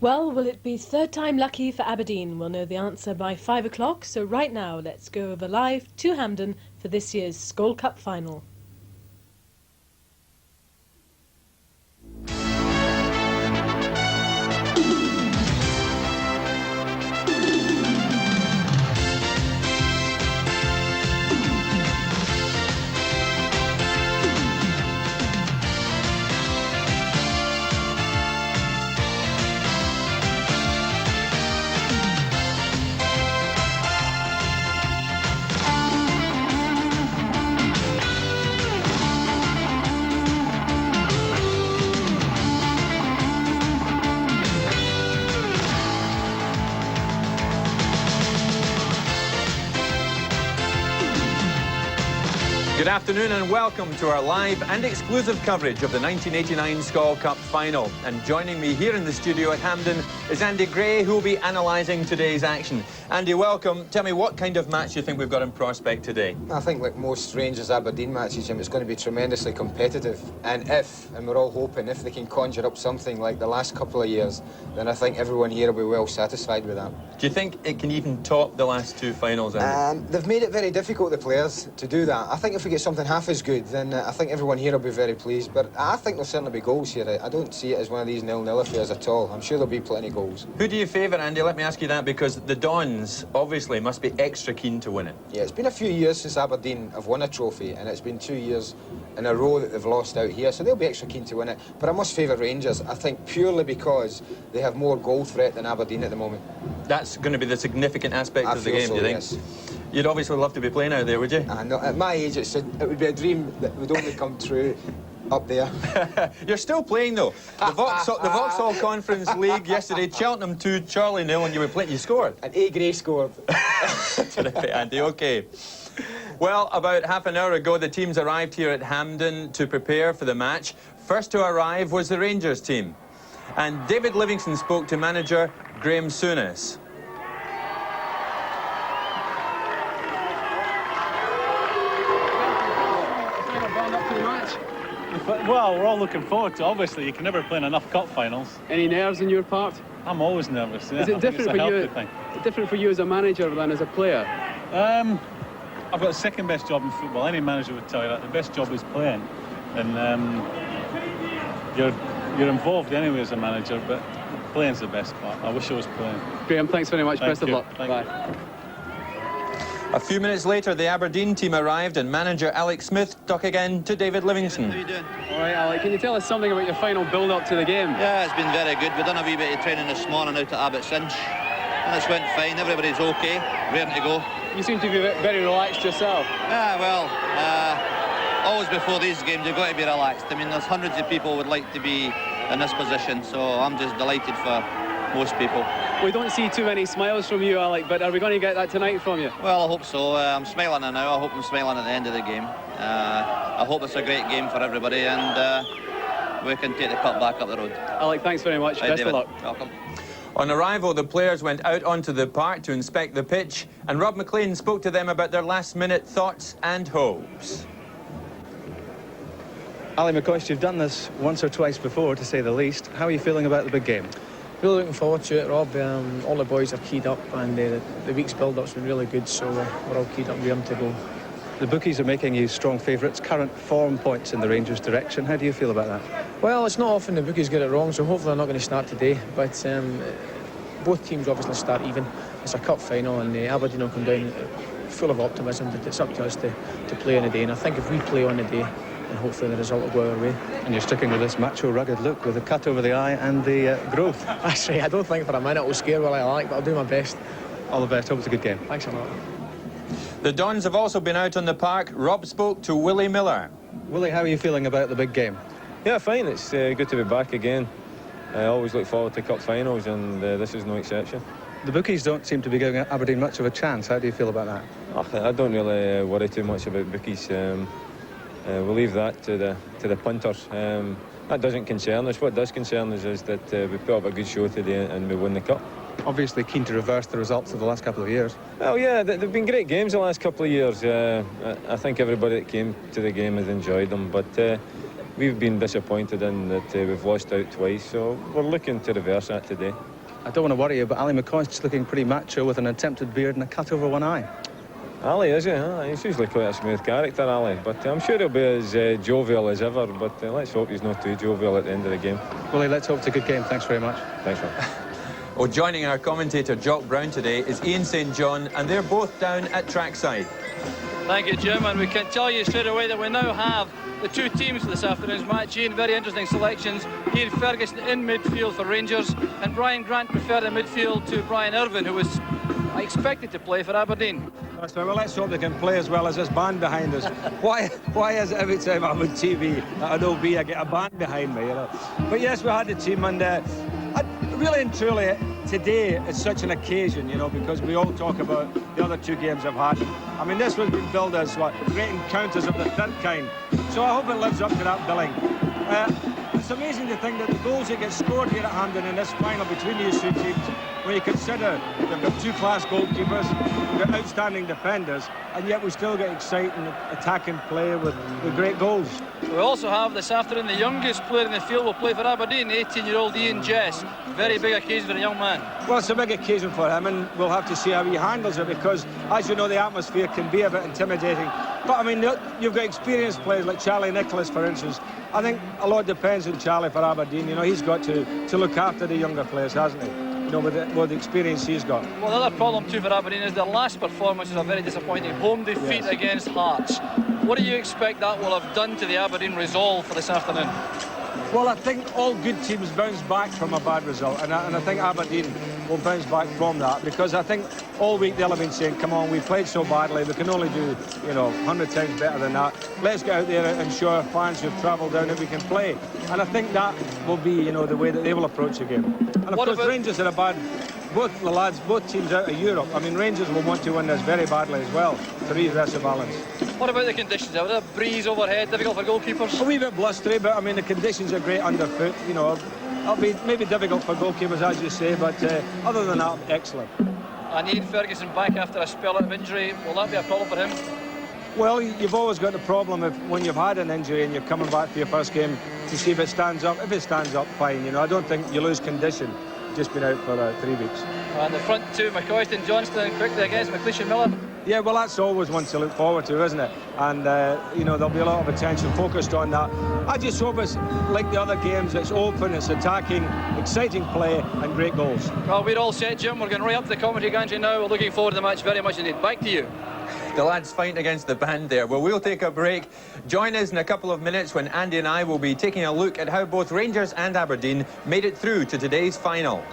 Well, will it be third time lucky for Aberdeen? We'll know the answer by 5 o'clock, so right now let's go over live to Hampden for this year's Skol Cup final. Good afternoon and welcome to our live and exclusive coverage of the 1989 Skol Cup final. And joining me here in the studio at Hampden is Andy Gray, who will be analysing today's action. Andy, welcome. Tell me, what kind of match you think we've got in prospect today? I think, like most Rangers Aberdeen matches, Jim, it's going to be tremendously competitive. And we're all hoping, if they can conjure up something like the last couple of years, then I think everyone here will be well satisfied with that. Do you think it can even top the last two finals, Andy? They've made it very difficult, the players, to do that. I think if we get something half as good, then I think everyone here will be very pleased. But I think there'll certainly be goals here. I don't see it as one of these 0-0 affairs at all. I'm sure there'll be plenty of goals. Who do you favour, Andy? Let me ask you that, because the Dons obviously must be extra keen to win it. Yeah, it's been a few years since Aberdeen have won a trophy, and it's been 2 years in a row that they've lost out here, so they'll be extra keen to win it. But I must favour Rangers, I think, purely because they have more goal threat than Aberdeen at the moment. That's going to be the significant aspect of the game, do you think? Yes. You'd obviously love to be playing out there, would you? I know. At my age, it would be a dream that would only come true up there. You're still playing, though. The Vauxhall Conference League yesterday, Cheltenham 2, Charlie 0, and you were playing. You scored. And A. Gray scored. Terrific, Andy. OK. Well, about half an hour ago, the teams arrived here at Hampden to prepare for the match. First to arrive was the Rangers team. And David Livingston spoke to manager Graham Souness. Well, we're all looking forward to it. Obviously, you can never play in enough cup finals. Any nerves on your part? I'm always nervous. Yeah. Is it different for you as a manager than as a player? I've got the second best job in football. Any manager would tell you that. The best job is playing, and you're involved anyway as a manager, but playing's the best part. I wish I was playing. Graham, thanks very much. Best of luck. Bye. A few minutes later, the Aberdeen team arrived, and manager Alex Smith talked again to David Livingston. How are you doing? All right, Alec, can you tell us something about your final build-up to the game? Yeah, it's been very good. We've done a wee bit of training this morning out at Aberdeen, and it's went fine. Everybody's OK, ready to go. You seem to be very relaxed yourself. Yeah, well, always before these games, you've got to be relaxed. I mean, there's hundreds of people would like to be in this position, so I'm just delighted for most people. We don't see too many smiles from you, Alec, but are we going to get that tonight from you? Well, I hope so. I'm smiling now. I hope I'm smiling at the end of the game. I hope it's a great game for everybody, and we can take the cup back up the road. Alec, thanks very much. Best of luck. Welcome. On arrival, the players went out onto the park to inspect the pitch, and Rob McLean spoke to them about their last-minute thoughts and hopes. Ali McCoist, you've done this once or twice before, to say the least. How are you feeling about the big game? Really looking forward to it, Rob. All the boys are keyed up, and the week's build-up's been really good, so we're all keyed up with them to go. The bookies are making you strong favourites. Current form points in the Rangers' direction. How do you feel about that? Well, it's not often the bookies get it wrong, so hopefully they're not going to start today. But both teams obviously start even. It's a cup final, and Aberdeen will come down full of optimism, but it's up to us to play on the day. And I think if we play on the day, and hopefully the result will go our way. And you're sticking with this macho, rugged look with the cut over the eye and the growth. That's right. I don't think for a minute it'll scare what I like, but I'll do my best. All the best. Hope it's a good game. Thanks a lot. The Dons have also been out on the park. Rob spoke to Willie Miller. Willie, how are you feeling about the big game? Yeah, fine. It's good to be back again. I always look forward to cup finals, and this is no exception. The bookies don't seem to be giving Aberdeen much of a chance. How do you feel about that? I don't really worry too much about bookies. We'll leave that to the punters. That doesn't concern us. What does concern us is that we put up a good show today and we win the cup. Obviously keen to reverse the results of the last couple of years. Well, yeah, they've been great games the last couple of years. I think everybody that came to the game has enjoyed them, but we've been disappointed in that we've lost out twice, so we're looking to reverse that today. I don't want to worry you, but Ali McCoist's looking pretty macho with an attempted beard and a cut over one eye. Ali, is he? He's usually quite a smooth character, Ali, but I'm sure he'll be as jovial as ever, but let's hope he's not too jovial at the end of the game. Willie, let's hope it's a good game. Thanks very much. Thanks, man. Well, joining our commentator Jock Brown today is Ian St John, and they're both down at trackside. Thank you, Jim, and we can tell you straight away that we now have the two teams for this afternoon's match. Ian, very interesting selections. Ian Ferguson in midfield for Rangers, and Brian Grant preferred in midfield to Brian Irvine, who was expected to play for Aberdeen. That's right. Well, let's hope they can play as well as this band behind us. Why is it every time I'm on TV at OB I get a band behind me, you know? But yes, we had the team, and really and truly, today is such an occasion, you know, because we all talk about the other two games I've had. I mean, this was been billed as what, great encounters of the third kind. So I hope it lives up to that billing. It's amazing to think that the goals that get scored here at Hampden in this final between these two teams, when you consider they've got two class goalkeepers, they've got outstanding defenders, and yet we still get exciting attacking play with great goals. We also have this afternoon the youngest player in the field will play for Aberdeen, 18-year-old Ian Jess. Very big occasion for a young man. Well, it's a big occasion for him, and we'll have to see how he handles it, because, as you know, the atmosphere can be a bit intimidating. But, I mean, you've got experienced players like Charlie Nicholas, for instance. I think a lot depends on Charlie for Aberdeen. You know, he's got to look after the younger players, hasn't he? You know, with the experience he's got. Well, the other problem too for Aberdeen is their last performance was a very disappointing home defeat against Hearts. What do you expect that will have done to the Aberdeen resolve for this afternoon? Well, I think all good teams bounce back from a bad result, and I think Aberdeen will bounce back from that, because I think all week they'll have been saying, come on, we played so badly, we can only do, you know, 100 times better than that. Let's get out there and show our fans who've travelled down that we can play. And I think that will be, you know, the way that they will approach the game. And of course, Rangers are a bad, both teams out of Europe. I mean, Rangers will want to win this very badly as well to redress the balance. What about the conditions? Are there a breeze overhead, difficult for goalkeepers? A wee bit blustery, but I mean the conditions are great underfoot. You know, it'll be maybe difficult for goalkeepers, as you say, but other than that, excellent. And Ian Ferguson back after a spell of injury, will that be a problem for him? Well, you've always got the problem of when you've had an injury and you're coming back for your first game to see if it stands up. If it stands up, fine. You know, I don't think you lose condition just been out for 3 weeks. And the front two, McCoist and Johnston, quickly against McLeish and Miller. Yeah, well, that's always one to look forward to, isn't it? And, you know, there'll be a lot of attention focused on that. I just hope it's like the other games, it's open, it's attacking, exciting play and great goals. Well, we're all set, Jim. We're going right up to the commentary gantry now. We're looking forward to the match very much indeed. Back to you. The lads fighting against the band there. Well, we'll take a break. Join us in a couple of minutes when Andy and I will be taking a look at how both Rangers and Aberdeen made it through to today's final.